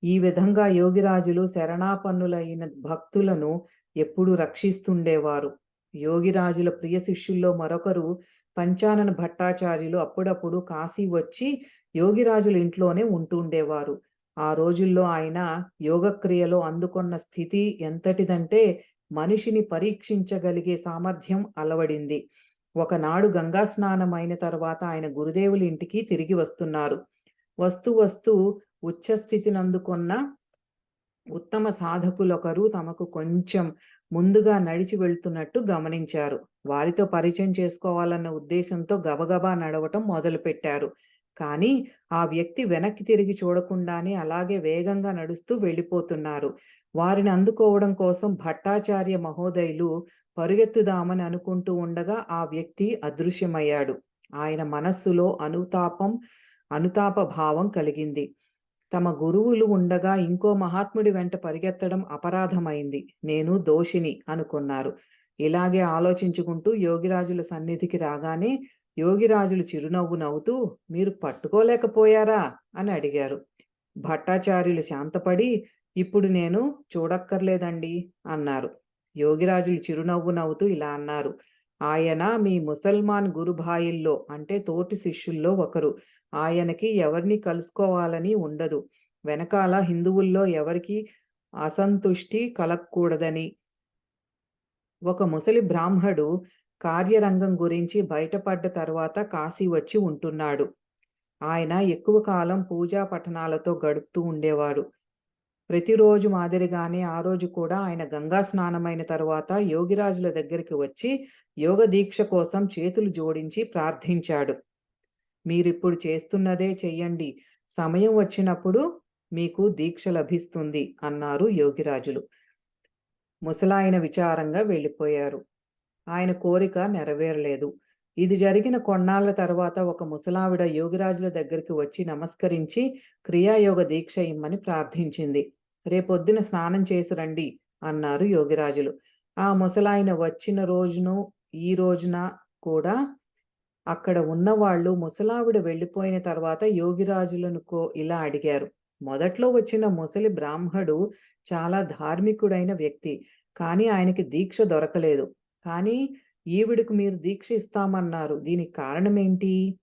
ఈ విధంగా యోగిరాజులు శరణాపన్నులైన భక్తులను ఎప్పుడూ రక్షిస్తుండేవారు. యోగిరాజుల ప్రియ శిష్యుల్లో మరొకరు పంచానన భట్టాచార్యులు అప్పుడప్పుడు కాశీ వచ్చి యోగిరాజుల ఇంట్లోనే ఉంటుండేవారు. ఆ రోజుల్లో ఆయన యోగక్రియలో అందుకొన్న స్థితి ఎంతటిదంటే మనిషిని పరీక్షించగలిగే సామర్థ్యం అలవడింది. ఒకనాడు గంగా స్నానం అయిన తర్వాత ఆయన గురుదేవుల ఇంటికి తిరిగి వస్తున్నారు. వస్తూ వస్తూ ఉచ్చస్థితినందుకొన్న ఉత్తమ సాధకులొకరు తమకు కొంచెం ముందుగా నడిచి వెళ్తున్నట్టు గమనించారు. వారితో పరిచయం చేసుకోవాలన్న ఉద్దేశంతో గబగబా నడవటం మొదలుపెట్టారు. కానీ ఆ వ్యక్తి వెనక్కి తిరిగి చూడకుండానే అలాగే వేగంగా నడుస్తూ వెళ్ళిపోతున్నారు. వారిని అందుకోవడం కోసం భట్టాచార్య మహోదయులు పరుగెత్తుదామని అనుకుంటూ ఉండగా ఆ వ్యక్తి అదృశ్యమయ్యాడు. ఆయన మనస్సులో అనుతాప భావం కలిగింది. తమ గురువులు ఉండగా ఇంకో మహాత్ముడి వెంట పరిగెత్తడం అపరాధమైంది. నేను దోషిని అనుకున్నారు. ఇలాగే ఆలోచించుకుంటూ యోగిరాజుల సన్నిధికి రాగానే యోగిరాజులు చిరునవ్వు నవ్వుతూ, మీరు పట్టుకోలేకపోయారా అని అడిగారు. భట్టాచార్యులు శాంతపడి, ఇప్పుడు నేను చూడక్కర్లేదండి అన్నారు. యోగిరాజులు చిరునవ్వు నవ్వుతూ ఇలా అన్నారు, ఆయన మీ ముసల్మాన్ గురుభాయిల్లో అంటే తోటి శిష్యుల్లో ఒకరు. ఆయనకి ఎవరిని కలుసుకోవాలని ఉండదు. వెనకాల హిందువుల్లో ఎవరికి అసంతుష్టి కలగకూడదని. ఒక ముసలి బ్రాహ్మడు కార్యరంగం గురించి బయటపడ్డ తర్వాత కాశీ వచ్చి ఉంటున్నాడు. ఆయన ఎక్కువ కాలం పూజా పఠనాలతో గడుపుతూ ఉండేవారు. ప్రతిరోజు మాదిరిగానే ఆ రోజు కూడా ఆయన గంగా స్నానమైన తరువాత యోగిరాజుల దగ్గరికి వచ్చి యోగ దీక్ష కోసం చేతులు జోడించి ప్రార్థించాడు. మీరిప్పుడు చేస్తున్నదే చెయ్యండి. సమయం వచ్చినప్పుడు మీకు దీక్ష లభిస్తుంది అన్నారు యోగిరాజులు. ముసలాయన విచారంగా వెళ్ళిపోయారు. ఆయన కోరిక నెరవేరలేదు. ఇది జరిగిన కొన్నాళ్ల తర్వాత ఒక ముసలావిడ యోగిరాజుల దగ్గరికి వచ్చి నమస్కరించి క్రియాయోగ దీక్ష ఇమ్మని ప్రార్థించింది. రేపొద్దున స్నానం చేసి రండి అన్నారు యోగిరాజులు. ఆ ముసలాయన వచ్చిన రోజును ఈ రోజున కూడా అక్కడ ఉన్నవాళ్ళు ముసలావిడ వెళ్ళిపోయిన తర్వాత యోగిరాజులను ఇలా అడిగారు. మొదట్లో వచ్చిన ముసలి బ్రాహ్మడు చాలా ధార్మికుడైన వ్యక్తి. కానీ ఆయనకి దీక్ష దొరకలేదు. కానీ ఈవిడకు మీరు దీక్ష ఇస్తామన్నారు. దీనికి కారణమేంటి?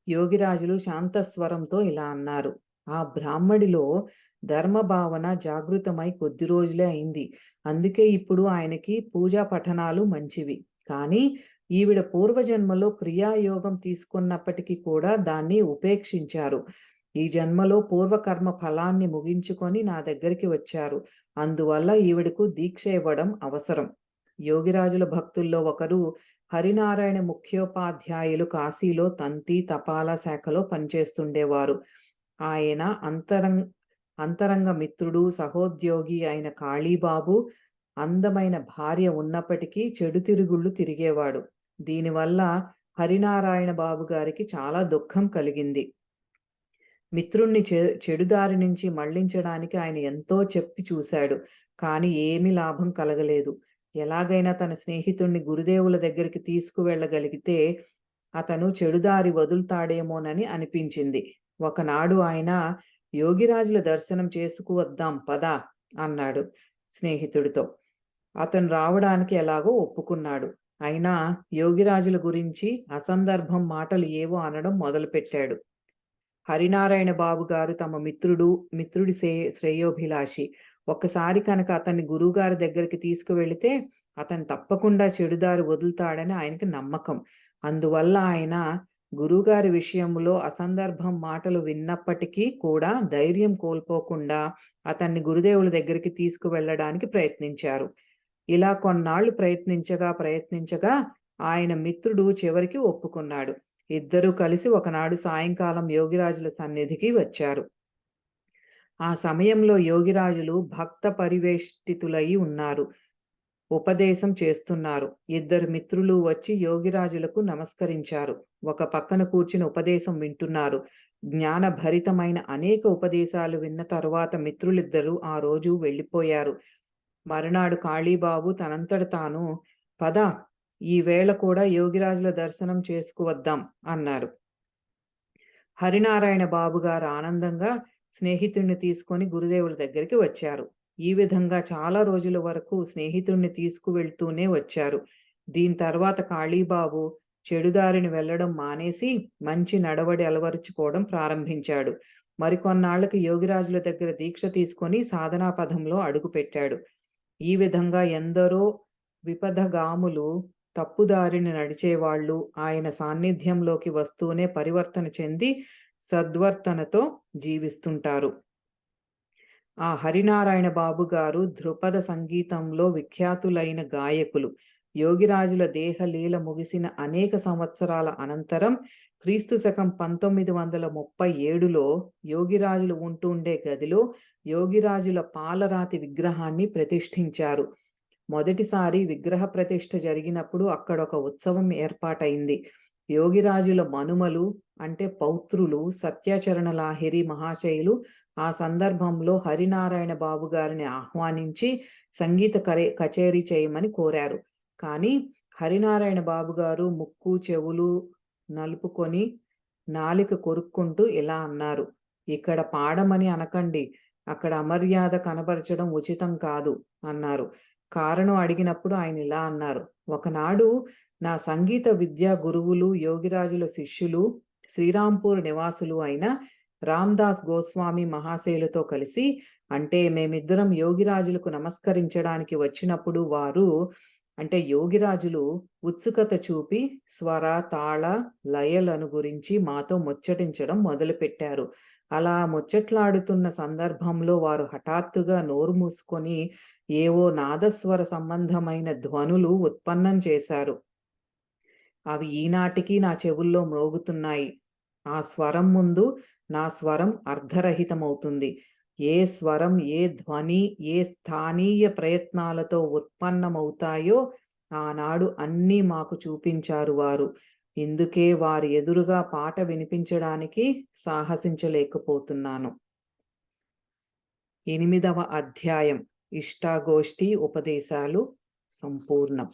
యోగిరాజులు శాంతస్వరంతో ఇలా అన్నారు. ఆ బ్రాహ్మడిలో ధర్మభావన జాగృతమై కొద్ది రోజులే అయింది. అందుకే ఇప్పుడు ఆయనకి పూజా పఠనాలు మంచివి. కానీ ఈవిడ పూర్వజన్మలో క్రియాయోగం తీసుకున్నప్పటికీ కూడా దాన్ని ఉపేక్షించారు. ఈ జన్మలో పూర్వకర్మ ఫలాన్ని ముగించుకొని నా దగ్గరికి వచ్చారు. అందువల్ల ఈవిడకు దీక్ష ఇవ్వడం అవసరం. యోగిరాజుల భక్తుల్లో ఒకరు హరినారాయణ ముఖ్యోపాధ్యాయులు కాశీలో తంతి తపాలా శాఖలో పనిచేస్తుండేవారు. ఆయన అంతరంగ మిత్రుడు సహోద్యోగి అయిన కాళీబాబు అందమైన భార్య ఉన్నప్పటికీ చెడు తిరుగుళ్ళు తిరిగేవాడు. దీనివల్ల హరినారాయణ బాబు గారికి చాలా దుఃఖం కలిగింది. మిత్రుణ్ణి చెడుదారి నుంచి మళ్లించడానికి ఆయన ఎంతో చెప్పి చూశాడు. కానీ ఏమీ లాభం కలగలేదు. ఎలాగైనా తన స్నేహితుణ్ణి గురుదేవుల దగ్గరికి తీసుకువెళ్ళగలిగితే అతను చెడుదారి వదులుతాడేమోనని అనిపించింది. ఒకనాడు ఆయన యోగిరాజుల దర్శనం చేసుకువద్దాం పదా అన్నాడు స్నేహితుడితో. అతను రావడానికి ఎలాగో ఒప్పుకున్నాడు. అయినా యోగిరాజుల గురించి అసందర్భం మాటలు ఏవో అనడం మొదలుపెట్టాడు. హరినారాయణ బాబు గారు తమ మిత్రుడి శ్రేయోభిలాషి. ఒక్కసారి కనుక అతన్ని గురువుగారి దగ్గరికి తీసుకువెళితే అతను తప్పకుండా చెడుదారి వదులుతాడని ఆయనకి నమ్మకం. అందువల్ల ఆయన గురువుగారి విషయంలో అసందర్భం మాటలు విన్నప్పటికీ కూడా ధైర్యం కోల్పోకుండా అతన్ని గురుదేవుల దగ్గరికి తీసుకువెళ్ళడానికి ప్రయత్నించారు. ఇలా కొన్నాళ్లు ప్రయత్నించగా ఆయన మిత్రుడు చివరికి ఒప్పుకున్నాడు. ఇద్దరూ కలిసి ఒకనాడు సాయంకాలం యోగిరాజుల సన్నిధికి వచ్చారు. ఆ సమయంలో యోగిరాజులు భక్త పరివేష్టితులై ఉన్నారు. ఉపదేశం చేస్తున్నారు. ఇద్దరు మిత్రులు వచ్చి యోగిరాజులకు నమస్కరించారు. ఒక పక్కన కూర్చుని ఉపదేశం వింటున్నారు. జ్ఞానభరితమైన అనేక ఉపదేశాలు విన్న తరువాత మిత్రులిద్దరూ ఆ రోజు వెళ్ళిపోయారు. మరునాడు కాళీబాబు తనంతట తాను, "పద, ఈ వేళ కూడా యోగిరాజుల దర్శనం చేసుకువద్దాం" అన్నాడు. హరినారాయణ బాబుగారు ఆనందంగా స్నేహితుడిని తీసుకొని గురుదేవుల దగ్గరికి వచ్చారు. ఈ విధంగా చాలా రోజుల వరకు స్నేహితుడిని తీసుకువెళ్తూనే వచ్చారు. దీని తర్వాత కాళీబాబు చెడుదారిని వెళ్ళడం మానేసి మంచి నడవడి అలవరుచుకోవడం ప్రారంభించాడు. మరికొన్నాళ్లకి యోగిరాజుల దగ్గర దీక్ష తీసుకొని సాధనా పథంలో అడుగుపెట్టాడు. ఈ విధంగా ఎందరో విపథగాములు, తప్పుదారిని నడిచేవాళ్ళు ఆయన సాన్నిధ్యంలోకి వస్తూనే పరివర్తన చెంది సద్వర్తనతో జీవిస్తుంటారు. ఆ హరినారాయణ బాబు గారు ధృపద సంగీతంలో విఖ్యాతులైన గాయకులు. యోగిరాజుల దేహలీల ముగిసిన అనేక సంవత్సరాల అనంతరం క్రీస్తు శకం 1937లో యోగిరాజులు ఉంటుండే గదిలో యోగిరాజుల పాలరాతి విగ్రహాన్ని ప్రతిష్ఠించారు. మొదటిసారి విగ్రహ ప్రతిష్ఠ జరిగినప్పుడు అక్కడొక ఉత్సవం ఏర్పాటైంది. యోగిరాజుల మనుమలు అంటే పౌత్రులు సత్యాచరణ లాహిరి మహాశయులు ఆ సందర్భంలో హరినారాయణ బాబు గారిని ఆహ్వానించి సంగీత కచేరీ చేయమని కోరారు. కానీ హరినారాయణ బాబు గారు ముక్కు చెవులు నలుపుకొని నాలిక కొరుక్కుంటూ ఇలా అన్నారు, "ఇక్కడ పాడమని అనకండి, అక్కడ అమర్యాద కనబరచడం ఉచితం కాదు" అన్నారు. కారణం అడిగినప్పుడు ఆయన ఇలా అన్నారు, "ఒకనాడు నా సంగీత విద్యా గురువులు యోగిరాజుల శిష్యులు శ్రీరాంపూర్ నివాసులు అయిన రామ్దాస్ గోస్వామి మహాశయులతో కలిసి, అంటే మేమిద్దరం యోగిరాజులకు నమస్కరించడానికి వచ్చినప్పుడు వారు, అంటే యోగిరాజులు ఉత్సుకత చూపి స్వర తాళ లయలను గురించి మాతో ముచ్చటించడం మొదలుపెట్టారు. అలా ముచ్చట్లాడుతున్న సందర్భంలో వారు హఠాత్తుగా నోరు మూసుకొని ఏవో నాదస్వర సంబంధమైన ధ్వనులు ఉత్పన్నం చేశారు. అవి ఈనాటికి నా చెవుల్లో మ్రోగుతున్నాయి. ఆ స్వరం ముందు నా స్వరం అర్ధరహితమవుతుంది. ఏ స్వరం, ఏ ధ్వని, ఏ స్థానీయ ప్రయత్నాలతో ఉత్పన్నమవుతాయో ఆనాడు అన్నీ మాకు చూపించారు వారు. ఇందుకే వారి ఎదురుగా పాట వినిపించడానికి సాహసించలేకపోతున్నాను." 8వ అధ్యాయం ఇష్టాగోష్ఠి ఉపదేశాలు సంపూర్ణం.